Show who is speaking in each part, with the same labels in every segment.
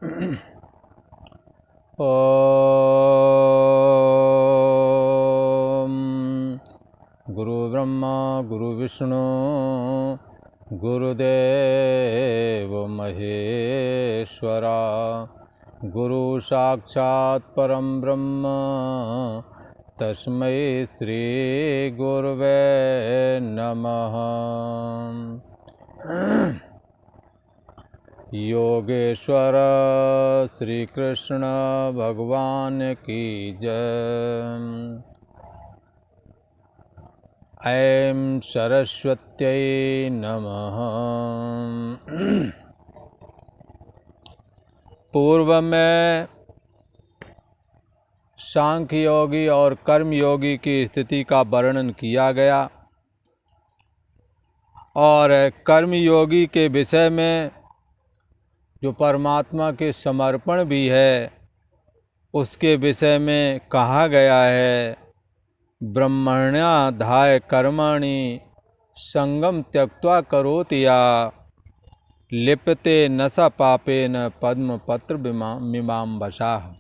Speaker 1: ओम गुरु ब्रह्मा गुरु विष्णु गुरुदेव महेश्वरा गुरु साक्षात् परम ब्रह्म तस्मै श्री गुरुवे नमः। योगेश्वर श्री कृष्ण भगवान की जय। ऐं सरस्वत्यै नमः। पूर्व में सांख्य योगी और कर्म योगी की स्थिति का वर्णन किया गया और कर्म योगी के विषय में जो परमात्मा के समर्पण भी है उसके विषय में कहा गया है, ब्रह्मण्याधाय कर्माणि संगम त्यक्त्वा करोति या लिप्यते न स पापेन पद्म पत्र मीमांसः।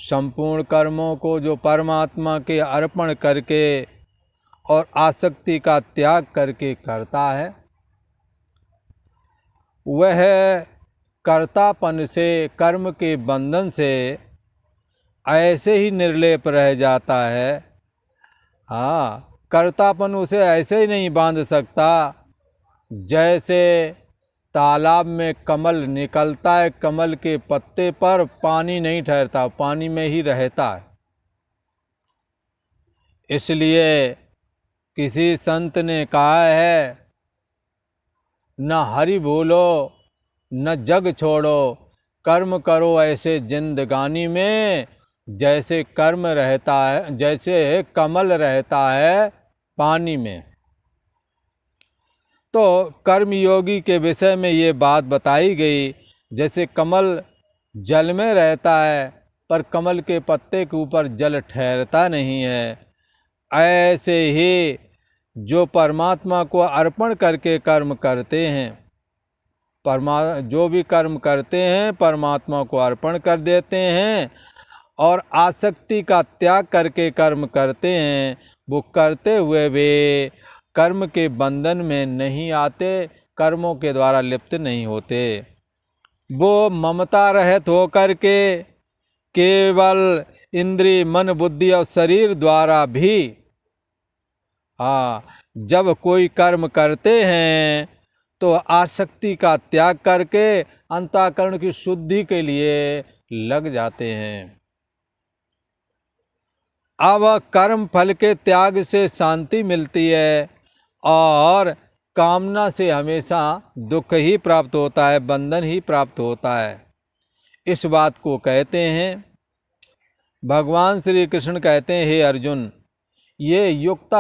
Speaker 1: संपूर्ण कर्मों को जो परमात्मा के अर्पण करके और आसक्ति का त्याग करके करता है वह कर्तापन से, कर्म के बंधन से ऐसे ही निर्लेप रह जाता है। हाँ, कर्तापन उसे ऐसे ही नहीं बांध सकता जैसे तालाब में कमल निकलता है, कमल के पत्ते पर पानी नहीं ठहरता, पानी में ही रहता है। इसलिए किसी संत ने कहा है, न हरि भूलो न जग छोड़ो, कर्म करो ऐसे जिंदगानी में जैसे कर्म रहता है, जैसे कमल रहता है पानी में। तो कर्म योगी के विषय में ये बात बताई गई, जैसे कमल जल में रहता है पर कमल के पत्ते के ऊपर जल ठहरता नहीं है, ऐसे ही जो परमात्मा को अर्पण करके कर्म करते हैं, जो भी कर्म करते हैं परमात्मा को अर्पण कर देते हैं और आसक्ति का त्याग करके कर्म करते हैं, वो करते हुए भी कर्म के बंधन में नहीं आते, कर्मों के द्वारा लिप्त नहीं होते। वो ममता रहित होकर के केवल इंद्रिय मन बुद्धि और शरीर द्वारा भी जब कोई कर्म करते हैं तो आसक्ति का त्याग करके अंतःकरण की शुद्धि के लिए लग जाते हैं। अब कर्म फल के त्याग से शांति मिलती है और कामना से हमेशा दुख ही प्राप्त होता है, बंधन ही प्राप्त होता है। इस बात को कहते हैं, भगवान श्री कृष्ण कहते हैं, हे अर्जुन, ये युक्त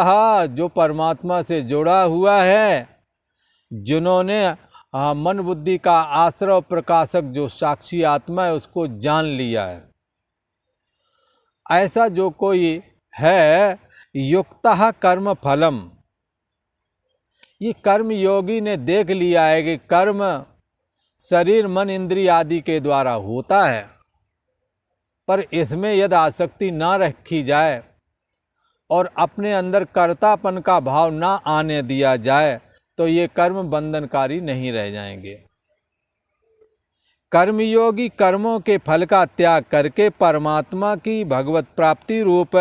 Speaker 1: जो परमात्मा से जुड़ा हुआ है, जिन्होंने मन बुद्धि का आश्रय और प्रकाशक जो साक्षी आत्मा है उसको जान लिया है, ऐसा जो कोई है युक्तः कर्म फलम। ये कर्म योगी ने देख लिया है कि कर्म शरीर मन इंद्रिय आदि के द्वारा होता है, पर इसमें यदि आसक्ति ना रखी जाए और अपने अंदर कर्तापन का भाव ना आने दिया जाए तो ये कर्म बंधनकारी नहीं रह जाएंगे। कर्मयोगी कर्मों के फल का त्याग करके परमात्मा की भगवत प्राप्ति रूप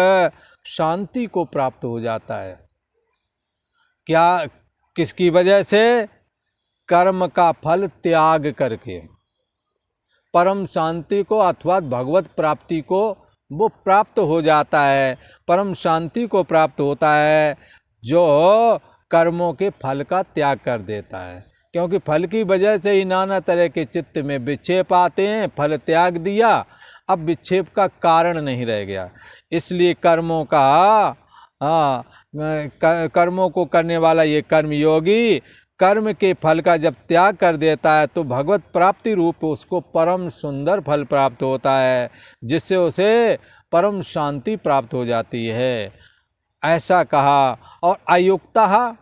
Speaker 1: शांति को प्राप्त हो जाता है। क्या, किसकी वजह से? कर्म का फल त्याग करके परम शांति को अथवा भगवत प्राप्ति को वो प्राप्त हो जाता है। परम शांति को प्राप्त होता है जो कर्मों के फल का त्याग कर देता है, क्योंकि फल की वजह से ही नाना तरह के चित्त में विक्षेप आते हैं। फल त्याग दिया, अब विक्षेप का कारण नहीं रह गया। इसलिए कर्मों को करने वाला ये कर्मयोगी कर्म के फल का जब त्याग कर देता है तो भगवत प्राप्ति रूप उसको परम सुंदर फल प्राप्त होता है, जिससे उसे परम शांति प्राप्त हो जाती है, ऐसा कहा। और अयुक्तः,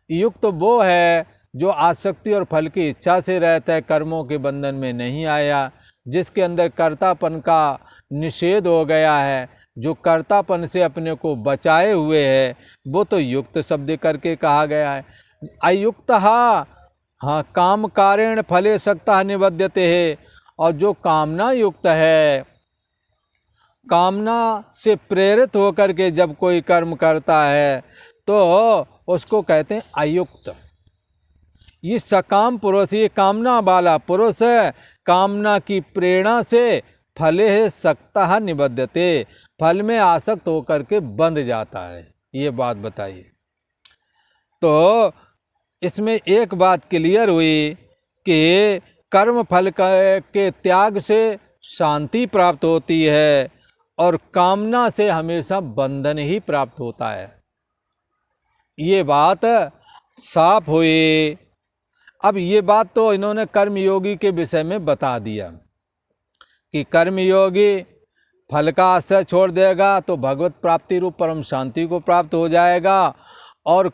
Speaker 1: युक्त वो है जो आसक्ति और फल की इच्छा से रहता है, कर्मों के बंधन में नहीं आया, जिसके अंदर कर्तापन का निषेध हो गया है, जो कर्तापन से अपने को बचाए हुए है, वो तो युक्त शब्द करके कहा गया है। अयुक्त हाँ काम कारेण फले सक्ता निबध्यते है, और जो कामना युक्त है, कामना से प्रेरित होकर के जब कोई कर्म करता है तो उसको कहते हैं अयुक्त। ये सकाम पुरुष, ये कामना वाला पुरुष है, कामना की प्रेरणा से फले है सक्ता निबध्यते, फल में आसक्त होकर के बंध जाता है। ये बात बताइए। तो इसमें एक बात क्लियर हुई कि कर्म फल के त्याग से शांति प्राप्त होती है और कामना से हमेशा बंधन ही प्राप्त होता है। ये बात साफ हुई। अब ये बात तो इन्होंने कर्मयोगी के विषय में बता दिया कि कर्मयोगी फल का आश्रय छोड़ देगा तो भगवत प्राप्ति रूप परम शांति को प्राप्त हो जाएगा, और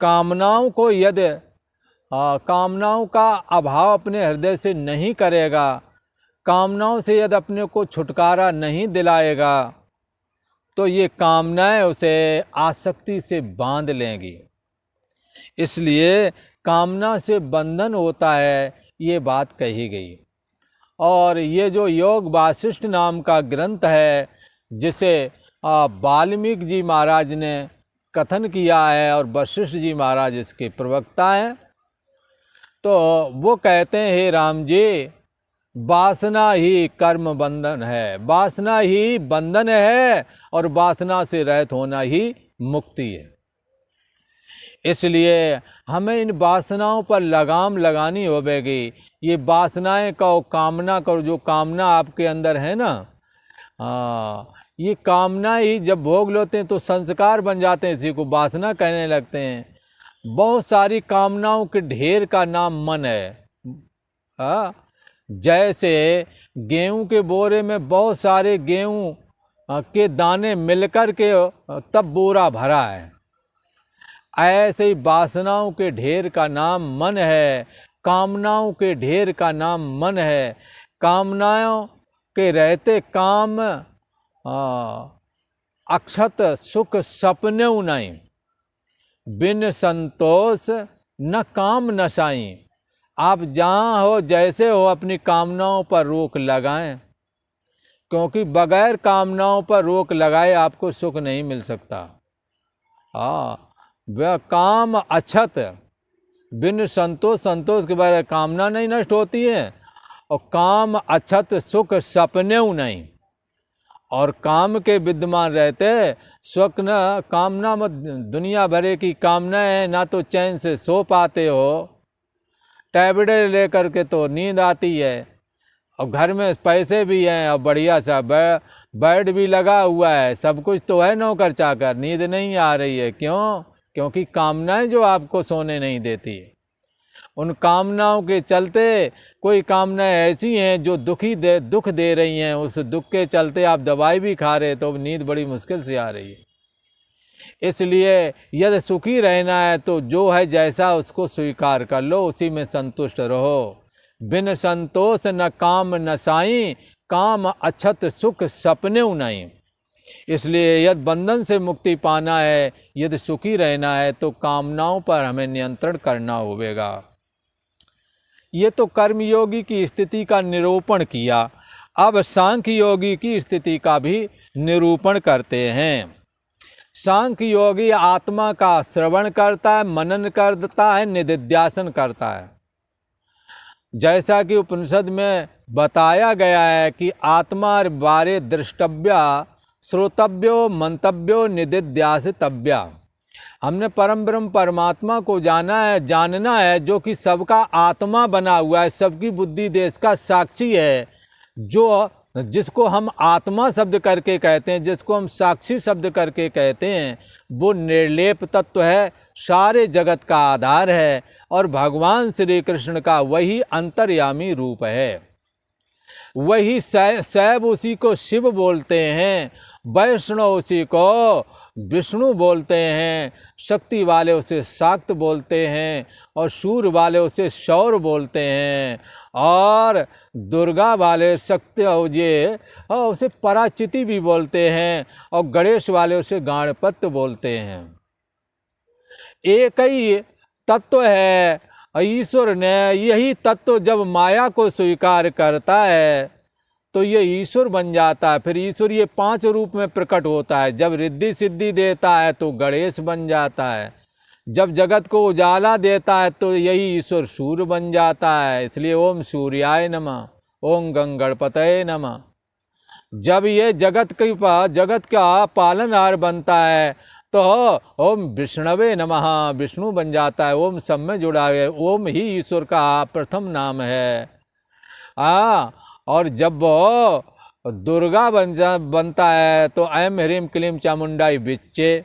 Speaker 1: कामनाओं को यदि कामनाओं का अभाव अपने हृदय से नहीं करेगा, कामनाओं से यदि अपने को छुटकारा नहीं दिलाएगा, तो ये कामनाएं उसे आसक्ति से बांध लेंगी। इसलिए कामना से बंधन होता है, ये बात कही गई। और ये जो योग वासिष्ठ नाम का ग्रंथ है, जिसे वाल्मीकि जी महाराज ने कथन किया है और वशिष्ठ जी महाराज इसके प्रवक्ता हैं, तो वो कहते हैं, हे राम जी, वासना ही कर्म बंधन है, वासना ही बंधन है और वासना से रहित होना ही मुक्ति है। इसलिए हमें इन वासनाओं पर लगाम लगानी होगी। ये वासनाएं कहो, कामना करो, जो कामना आपके अंदर है ना, ये कामना ही जब भोग लेते हैं तो संस्कार बन जाते हैं, इसी को वासना कहने लगते हैं। बहुत सारी कामनाओं के ढेर का नाम मन है। जैसे गेहूं के बोरे में बहुत सारे गेहूं के दाने मिलकर के तब बोरा भरा है, ऐसे ही वासनाओं के ढेर का नाम मन है, कामनाओं के ढेर का नाम मन है। कामनाओं के रहते काम अक्षत सुख सपने नहीं, बिन संतोष न काम नशाई। आप जहाँ हो जैसे हो अपनी कामनाओं पर रोक लगाएं, क्योंकि बगैर कामनाओं पर रोक लगाए आपको सुख नहीं मिल सकता। वह काम अक्षत, बिन संतोष, संतोष के बारे कामना नहीं नष्ट होती है, और काम अक्षत सुख सपने नहीं। और काम के विद्यमान रहते स्वप्न कामना मत, दुनिया भरे की कामना है, ना तो चैन से सो पाते हो, टैबलेट लेकर के तो नींद आती है, और घर में पैसे भी हैं और बढ़िया सा बेड भी लगा हुआ है, सब कुछ तो है नौकर चाकर, नींद नहीं आ रही है। क्यों? क्योंकि कामनाएं जो आपको सोने नहीं देती है। उन कामनाओं के चलते कोई कामनाएं ऐसी हैं जो दुख दे रही हैं, उस दुख के चलते आप दवाई भी खा रहे तो नींद बड़ी मुश्किल से आ रही है। इसलिए यदि सुखी रहना है तो जो है जैसा उसको स्वीकार कर लो, उसी में संतुष्ट रहो। बिन संतोष न काम नसाई, काम अक्षत सुख सपने नहीं। इसलिए यदि बंधन से मुक्ति पाना है, यदि सुखी रहना है, तो कामनाओं पर हमें नियंत्रण करना होगा। ये तो कर्मयोगी की स्थिति का निरूपण किया। अब सांख्य योगी की स्थिति का भी निरूपण करते हैं। सांख्य योगी आत्मा का श्रवण करता है, मनन करता है, निधिध्यासन करता है। जैसा कि उपनिषद में बताया गया है कि आत्मा बारे दृष्टव्या, श्रोतव्यो, मंतव्यो, निधिध्यासितव्या। हमने परम ब्रह्म परमात्मा को जानना है जो कि सबका आत्मा बना हुआ है, सबकी बुद्धि देश का साक्षी है, जिसको हम आत्मा शब्द करके कहते हैं, जिसको हम साक्षी शब्द करके कहते हैं, वो निर्लेप तत्व है, सारे जगत का आधार है, और भगवान श्री कृष्ण का वही अंतर्यामी रूप है। वही सैव उसी को शिव बोलते हैं, वैष्णव उसी को विष्णु बोलते हैं, शक्ति वाले उसे शाक्त बोलते हैं, और शूर वाले उसे शौर बोलते हैं, और दुर्गा वाले शक्ति ये उसे पराचिति भी बोलते हैं, और गणेश वाले उसे गाणपत्य बोलते हैं। एक ही तत्व है। ईश्वर ने यही तत्व जब माया को स्वीकार करता है तो ये ईश्वर बन जाता है। फिर ईश्वर ये 5 रूप में प्रकट होता है। जब रिद्धि सिद्धि देता है तो गणेश बन जाता है। जब जगत को उजाला देता है तो यही ईश्वर सूर्य बन जाता है। इसलिए ओम सूर्याय नमः, ओम गंगणपतये नमः। जब ये जगत का पालनहार बनता है तो ओम विष्णवे नमः, विष्णु बन जाता है। ओम सब में जुड़ा है। ओम ही ईश्वर का प्रथम नाम है। और जब वो दुर्गा बनता है तो ऐम ह्रीम क्लीम चामुंडाई बिच्चे।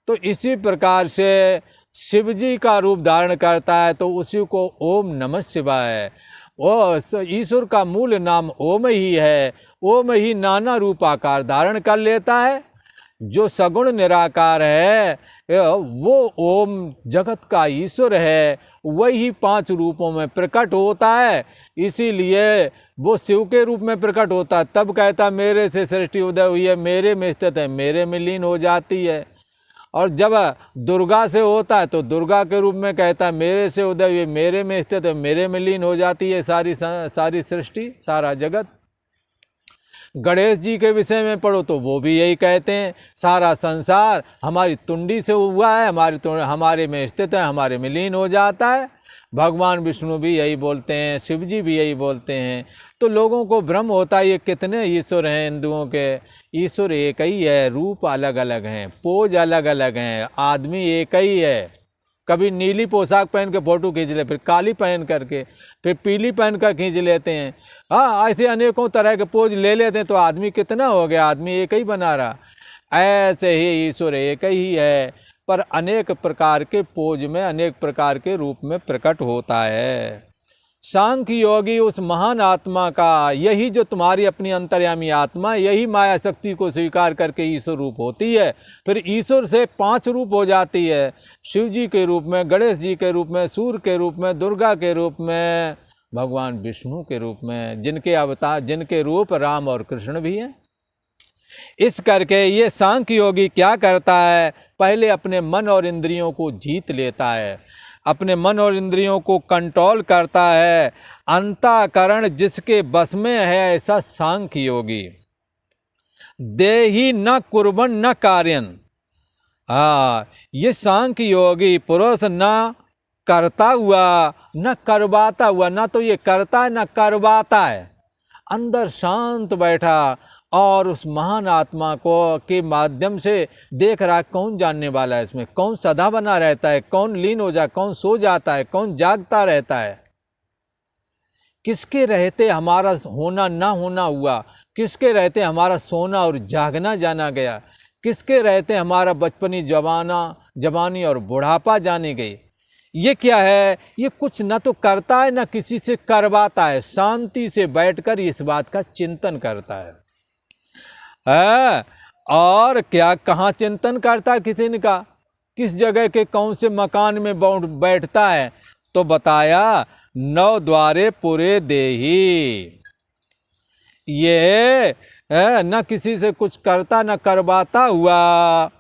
Speaker 1: तो इसी प्रकार से शिव जी का रूप धारण करता है तो उसी को ओम नमः शिवाय। वो ईश्वर का मूल नाम ओम ही है। ओम ही नाना रूप आकार धारण कर लेता है। जो सगुण निराकार है वो ओम जगत का ईश्वर है, वही 5 रूपों में प्रकट होता है। इसीलिए वो शिव के रूप में प्रकट होता है। तब कहता मेरे से सृष्टि उदय हुई है, मेरे में स्थित है, मेरे में लीन हो जाती है। और जब दुर्गा से होता है तो दुर्गा के रूप में कहता है मेरे से उदय हुई, मेरे में स्थित है, मेरे में लीन हो जाती है सारी सृष्टि, सारा जगत। गणेश जी के विषय में पढ़ो तो वो भी यही कहते हैं, सारा संसार हमारी तुंडी से हुआ है, हमारे में स्थित है, हमारे में लीन हो जाता है। भगवान विष्णु भी यही बोलते हैं, शिव जी भी यही बोलते हैं। तो लोगों को भ्रम होता है ये कितने ईश्वर हैं हिंदुओं के। ईश्वर एक ही है, रूप अलग अलग हैं, पोज अलग अलग हैं, आदमी एक ही है। कभी नीली पोशाक पहन के फोटो खींच ले, फिर काली पहन करके, फिर पीली पहन कर खींच लेते हैं। ऐसे अनेकों तरह के पोज ले लेते हैं। तो आदमी कितना हो गया, आदमी एक ही बना रहा। ऐसे ही ईश्वर एक ही है, पर अनेक प्रकार के पोज में, अनेक प्रकार के रूप में प्रकट होता है। सांख्य योगी उस महान आत्मा का, यही जो तुम्हारी अपनी अंतर्यामी आत्मा, यही माया शक्ति को स्वीकार करके ईश्वर रूप होती है। फिर ईश्वर से 5 रूप हो जाती है, शिव जी के रूप में, गणेश जी के रूप में, सूर्य के रूप में, दुर्गा के रूप में, भगवान विष्णु के रूप में, जिनके अवतार, जिनके रूप राम और कृष्ण भी हैं। इस करके ये सांख्य योगी क्या करता है, पहले अपने मन और इंद्रियों को जीत लेता है, अपने मन और इंद्रियों को कंट्रोल करता है। अंतःकरण जिसके बस में है ऐसा सांख्य योगी। देहि न कुर्बन न कार्यन। ये सांख्य योगी पुरुष न करता हुआ न करवाता हुआ, ना तो ये करता है न करवाता है, अंदर शांत बैठा और उस महान आत्मा को के माध्यम से देख रहा है कौन जानने वाला है, इसमें कौन सदा बना रहता है, कौन लीन हो जाए, कौन सो जाता है, कौन जागता रहता है, किसके रहते हमारा होना ना होना हुआ, किसके रहते हमारा सोना और जागना जाना गया, किसके रहते हमारा बचपनी जवानी और बुढ़ापा जाने गई। ये क्या है, ये कुछ न तो करता है न किसी से करवाता है, शांति से बैठकर इस बात का चिंतन करता है। और क्या, कहाँ चिंतन करता है, किसी ने कहा किस जगह के कौन से मकान में बैठता है, तो बताया 9 द्वारे पुरे देही। ये न किसी से कुछ करता न करवाता हुआ,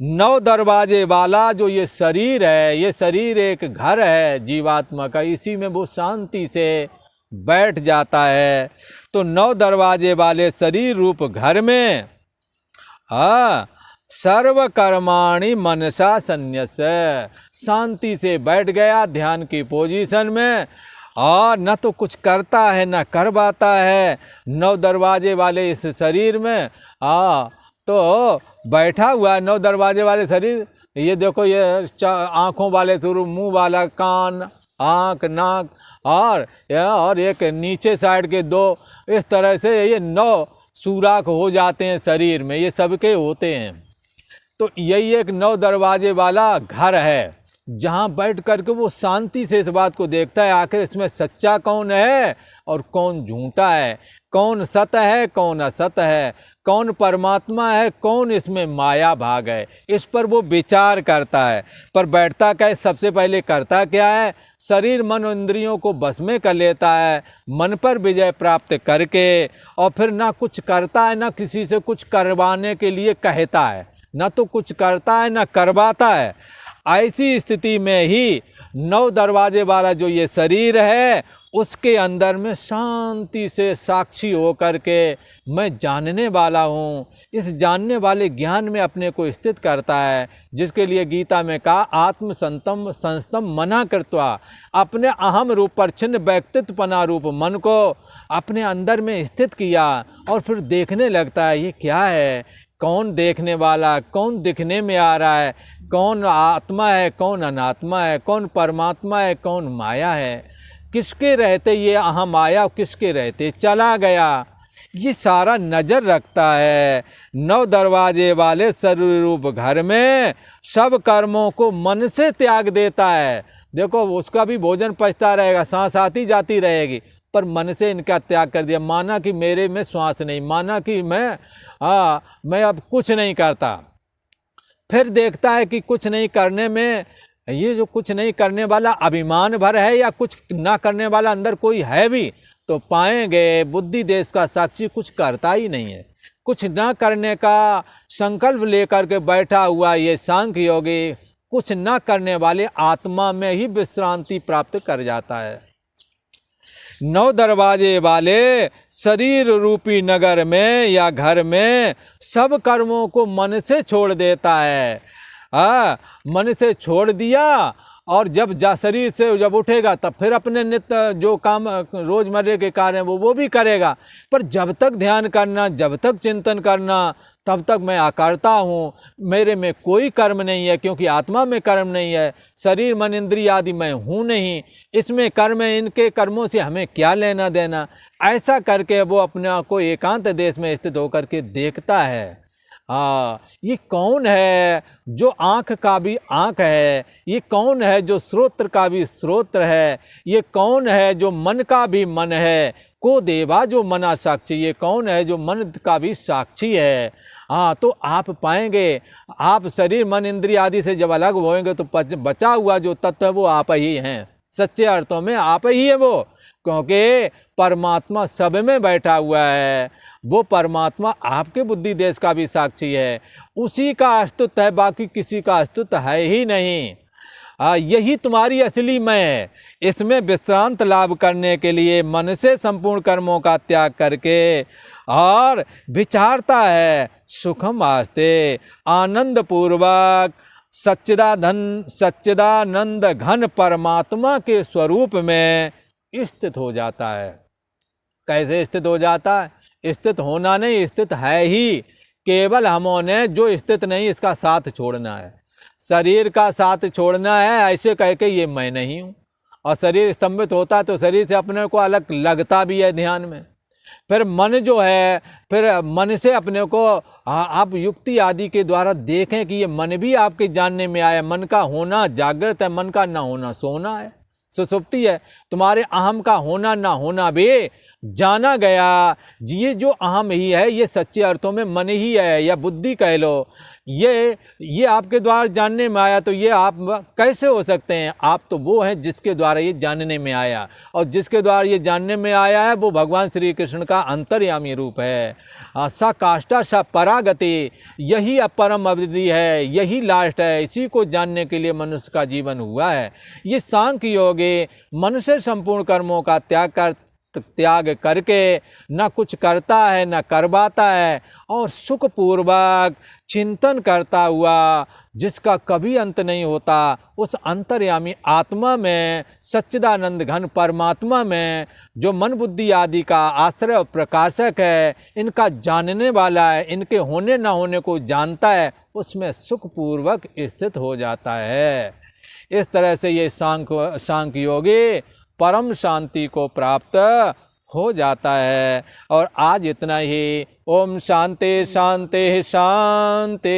Speaker 1: 9 दरवाजे वाला जो ये शरीर है, ये शरीर एक घर है जीवात्मा का, इसी में वो शांति से बैठ जाता है। तो 9 दरवाजे वाले शरीर रूप घर में सर्व कर्माणि मनसा संन्यस, शांति से बैठ गया ध्यान की पोजीशन में, और न तो कुछ करता है न करवाता है। 9 दरवाजे वाले इस शरीर में तो बैठा हुआ 9 दरवाजे वाले शरीर। ये देखो, ये आँखों वाले शुरू, मुंह वाला, कान, आँख, नाक, और एक नीचे साइड के 2, इस तरह से ये 9 सुराख हो जाते हैं शरीर में, ये सबके होते हैं। तो यही एक 9 दरवाजे वाला घर है, जहाँ बैठ करके वो शांति से इस बात को देखता है आखिर इसमें सच्चा कौन है और कौन झूठा है, कौन सत है कौन असत है, कौन परमात्मा है कौन इसमें माया भाग है, इस पर वो विचार करता है। पर बैठता क्या है, सबसे पहले करता क्या है, शरीर मन इंद्रियों को बस में कर लेता है, मन पर विजय प्राप्त करके, और फिर ना कुछ करता है ना किसी से कुछ करवाने के लिए कहता है, ना तो कुछ करता है ना करवाता है। ऐसी स्थिति में ही 9 दरवाजे वाला जो ये शरीर है उसके अंदर में शांति से साक्षी होकर के मैं जानने वाला हूँ, इस जानने वाले ज्ञान में अपने को स्थित करता है, जिसके लिए गीता में कहा आत्म संस्तम मना कृत्वा, अपने अहम रूप पर छिन्न व्यक्तित्वपना रूप मन को अपने अंदर में स्थित किया और फिर देखने लगता है ये क्या है, कौन देखने वाला, कौन दिखने में आ रहा है, कौन आत्मा है कौन अनात्मा है, कौन परमात्मा है कौन माया है, किसके रहते ये अहम आया किसके रहते चला गया, ये सारा नज़र रखता है। 9 दरवाजे वाले शरीर रूप घर में सब कर्मों को मन से त्याग देता है। देखो उसका भी भोजन पचता रहेगा, सांस आती जाती रहेगी, पर मन से इनका त्याग कर दिया। माना कि मेरे में श्वास नहीं, माना कि मैं अब कुछ नहीं करता। फिर देखता है कि कुछ नहीं करने में ये जो कुछ नहीं करने वाला अभिमान भर है या कुछ ना करने वाला अंदर कोई है भी, तो पाएंगे बुद्धि देश का साक्षी कुछ करता ही नहीं है। कुछ ना करने का संकल्प लेकर के बैठा हुआ ये सांख्य योगी कुछ ना करने वाले आत्मा में ही विश्रांति प्राप्त कर जाता है। 9 दरवाजे वाले शरीर रूपी नगर में या घर में सब कर्मों को मन से छोड़ देता है। मन से छोड़ दिया और जब शरीर से जब उठेगा तब फिर अपने नित्य जो काम रोजमर्रे के कार्य हैं वो भी करेगा। पर जब तक ध्यान करना, जब तक चिंतन करना, तब तक मैं अकर्ता हूँ, मेरे में कोई कर्म नहीं है, क्योंकि आत्मा में कर्म नहीं है, शरीर मन इंद्रिय आदि मैं हूँ नहीं, इसमें कर्म है, इनके कर्मों से हमें क्या लेना देना। ऐसा करके वो अपने आप को एकांत देश में स्थित होकर के देखता है। ये कौन है जो आँख का भी आँख है, ये कौन है जो श्रोत्र का भी श्रोत्र है, ये कौन है जो मन का भी मन है, को देवा जो मना साक्षी, ये कौन है जो मन का भी साक्षी है। तो आप पाएंगे, आप शरीर मन इंद्रिय आदि से जब अलग होएंगे तो बचा हुआ जो तत्व है वो आप ही हैं, सच्चे अर्थों में आप ही है वो, क्योंकि परमात्मा सब में बैठा हुआ है। वो परमात्मा आपके बुद्धि देश का भी साक्षी है, उसी का अस्तित्व है, बाकी किसी का अस्तित्व है ही नहीं। यही तुम्हारी असली मैं है। इसमें विश्रांत लाभ करने के लिए मन से संपूर्ण कर्मों का त्याग करके और विचारता है सुखम आस्ते, आनंद पूर्वक सच्चिदानंद घन परमात्मा के स्वरूप में स्थित हो जाता है। कैसे स्थित हो जाता है? स्थित होना नहीं, स्थित है ही, केवल हमने जो स्थित नहीं इसका साथ छोड़ना है, शरीर का साथ छोड़ना है, ऐसे कह के ये मैं नहीं हूँ। और शरीर स्तंभित होता है तो शरीर से अपने को अलग लगता भी है ध्यान में। फिर मन जो है, फिर मन से अपने को आप युक्ति आदि के द्वारा देखें कि ये मन भी आपके जानने में आया। मन का होना जागृत है, मन का ना होना सोना है, सुसुप्ति है। तुम्हारे अहम का होना ना होना भी जाना गया। ये जो अहम ही है ये सच्चे अर्थों में मन ही है या बुद्धि कह लो, ये आपके द्वारा जानने में आया। तो ये आप कैसे हो सकते हैं? आप तो वो हैं जिसके द्वारा ये जानने में आया, और जिसके द्वारा ये जानने में आया है वो भगवान श्री कृष्ण का अंतर्यामी रूप है। सा काष्ठा सा परागति, यही परम अवधि है, यही लास्ट है। इसी को जानने के लिए मनुष्य का जीवन हुआ है। ये सांख्य योग मन से संपूर्ण कर्मों का त्याग करके न कुछ करता है न करवाता है, और सुखपूर्वक चिंतन करता हुआ जिसका कभी अंत नहीं होता, उस अंतर्यामी आत्मा में, सच्चिदानंद घन परमात्मा में, जो मन बुद्धि आदि का आश्रय और प्रकाशक है, इनका जानने वाला है, इनके होने ना होने को जानता है, उसमें सुखपूर्वक स्थित हो जाता है। इस तरह से ये सांख्य योगी परम शांति को प्राप्त हो जाता है। और आज इतना ही। ओम शांति शांति शांति।